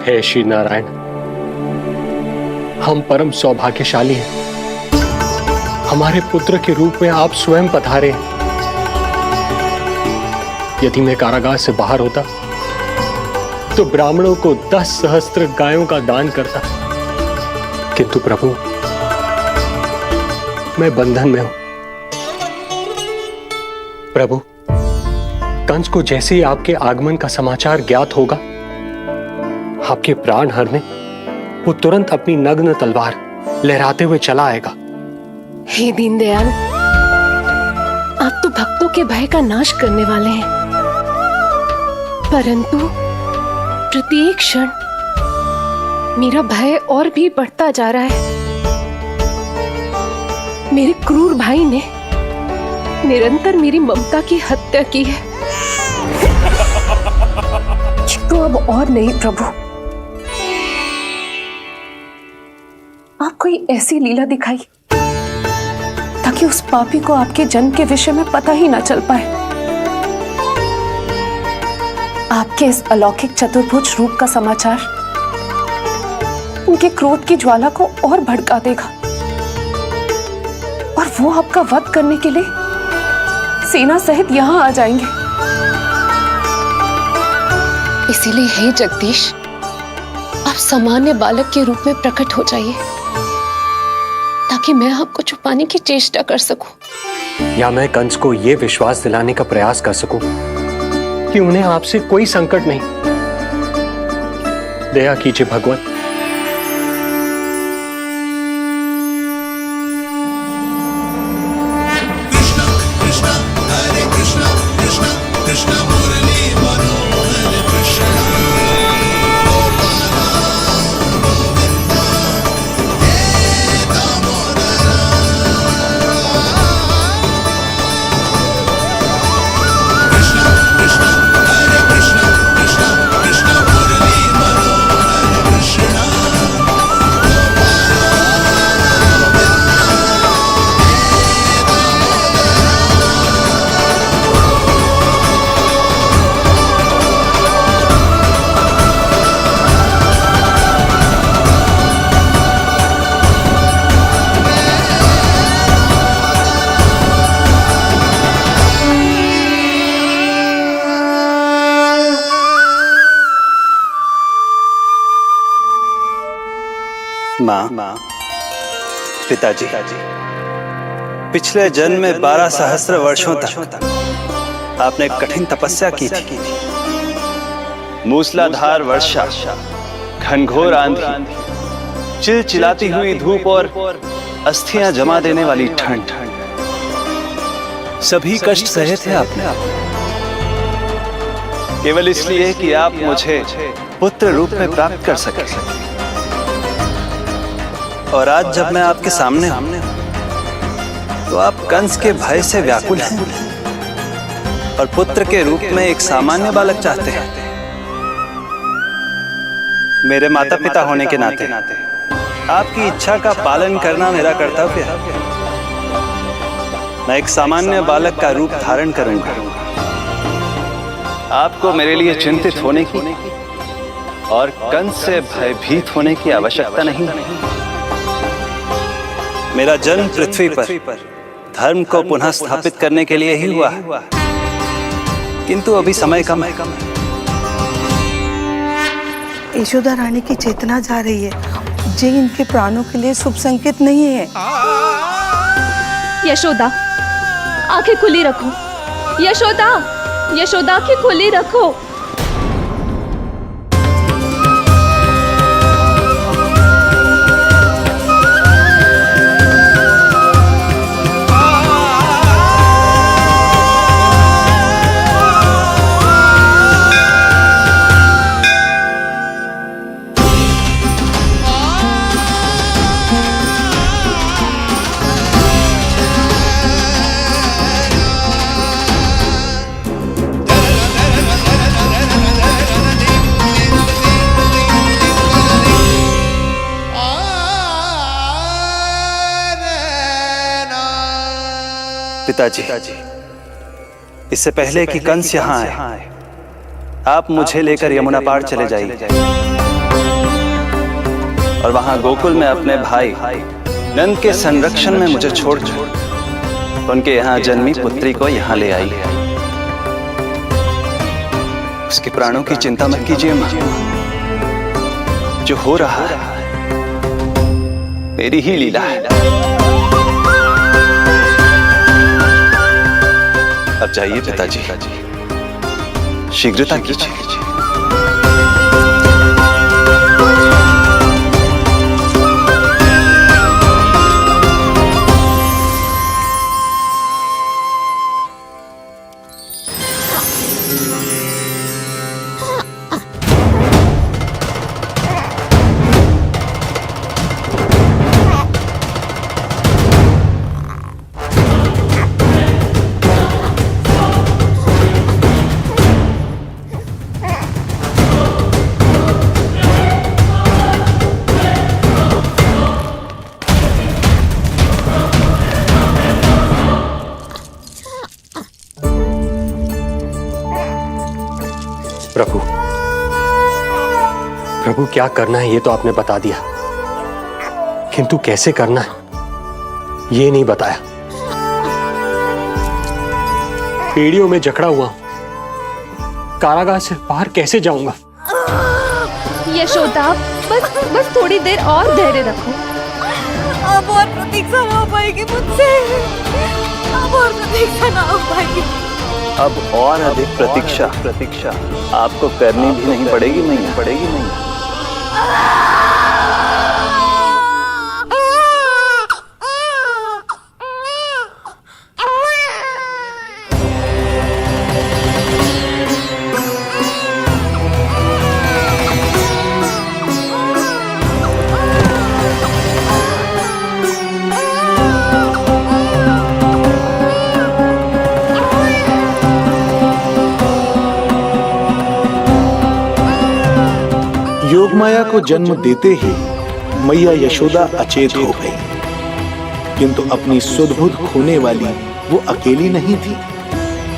हे श्री नारायण, हम परम सौभाग्यशाली हैं। हमारे पुत्र के रूप में आप स्वयं पधारे हैं। यदि मैं कारागार से बाहर होता तो ब्राह्मणों को 10 सहस्त्र गायों का दान करता, किंतु प्रभु मैं बंधन में हूं। प्रभु, कंस को जैसे ही आपके आगमन का समाचार ज्ञात होगा, आपके प्राण हरने वो तुरंत अपनी नग्न तलवार लहराते हुए चला आएगा। हे दीनदयाल, आप तो भक्तों के भय का नाश करने वाले हैं, परंतु प्रत्येक क्षण मेरा भय और भी बढ़ता जा रहा है। मेरे क्रूर भाई ने निरंतर मेरी ममता की हत्या की है। तो अब और नहीं प्रभु, आप कोई ऐसी लीला दिखाई ताकि उस पापी को आपके जन्म के विषय में पता ही ना चल पाए। आपके इस अलौकिक चतुर्भुज रूप का समाचार उनके क्रोध की ज्वाला को और भड़का देगा और वो आपका वध करने के लिए सेना सहित यहां आ जाएंगे। इसीलिए हे जगदीश, आप सामान्य बालक के रूप में प्रकट हो जाइए ताकि मैं आपको छुपाने की चेष्टा कर सकूं, या मैं कंस को यह विश्वास दिलाने का प्रयास कर सकूं कि उन्हें आपसे कोई संकट नहीं। दया कीजिए भगवान। माँ, पिताजी, पिछले जन्म में 12 सहस्त्र वर्षों तक आपने कठिन तपस्या की थी। मूसलाधार वर्षा, घनघोर आंधी, चिलचिलाती हुई धूप और अस्थियां जमा देने वाली ठंड, सभी कष्ट सहे थे आपने, केवल इसलिए कि आप मुझे पुत्र रूप में प्राप्त कर सके। और आज जब मैं आपके सामने हूं तो आप कंस के भय से व्याकुल हैं और पुत्र के रूप में एक सामान्य बालक चाहते हैं। मेरे माता पिता होने के नाते आपकी इच्छा का पालन करना मेरा कर्तव्य है। मैं एक सामान्य बालक का रूप धारण करूंगा। आपको मेरे लिए चिंतित होने की और कंस से भयभीत होने की आवश्यकता नहीं। मेरा जन्म पृथ्वी पर धर्म को पुनः स्थापित करने के लिए ही हुआ है, किंतु अभी समय कम है। यशोदा रानी की चेतना जा रही है, ये इनके प्राणों के लिए शुभ संकेत नहीं है। यशोदा, आंखें खुली रखो। यशोदा, यशोदा, आंखें खुली रखो। पिताजी, इससे पहले कि कंस यहाँ आए, आप मुझे लेकर यमुना पार चले जाइए। और वहां गोकुल में अपने भाई नंद के संरक्षण में मुझे छोड़ उनके यहाँ जन्मी पुत्री को यहाँ ले आई। उसके प्राणों की चिंता मत कीजिए मां, जो हो रहा है मेरी ही लीला है। अब जाइए पिताजी, शीघ्रता कीजिए। प्रभु, प्रभु क्या करना है ये तो आपने बता दिया, किंतु कैसे करना है ये नहीं बताया। पीढ़ियों में जकड़ा हुआ हूं, कारागार से बाहर कैसे जाऊंगा? यशोदा, बस थोड़ी देर और धैर्य रखो। अब और प्रतीक्षा ना हो पाएगी मुझसे, अब और प्रतीक्षा ना हो पाएगी। अब और अधिक प्रतीक्षा आपको करनी भी नहीं पड़ेगी मैया। योगमाया को जन्म देते ही मैया यशोदा अचेत हो गई, किंतु अपनी सुध-बुध खोने वाली वो अकेली नहीं थी।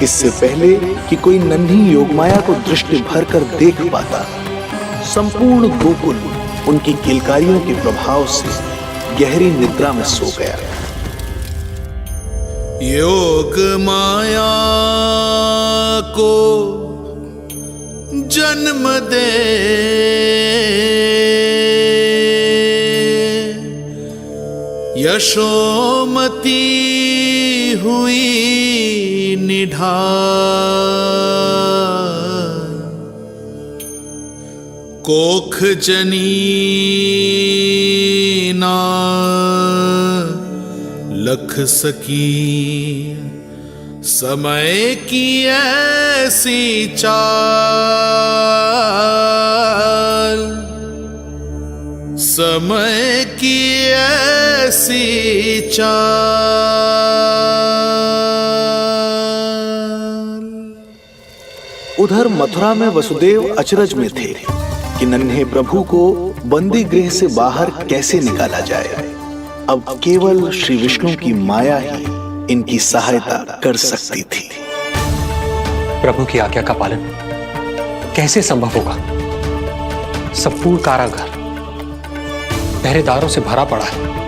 इससे पहले कि कोई नन्ही योगमाया को दृष्टि भर कर देख पाता, संपूर्ण गोकुल उनकी किलकारियों के प्रभाव से गहरी निद्रा में सो गया। योगमाया को जन्म दे यशोमती हुई निढाल, कोख जनी ना लख सकी, समय की ऐसी चाल, समय की ऐसी चाल। उधर मथुरा में वसुदेव अचरज में थे कि नन्हे प्रभु को बंदी गृह से बाहर कैसे निकाला जाए। अब केवल श्री विष्णु की माया ही इनकी सहायता कर सकती थी। प्रभु की आज्ञा का पालन कैसे संभव होगा? संपूर्ण कारागार पहरेदारों से भरा पड़ा है।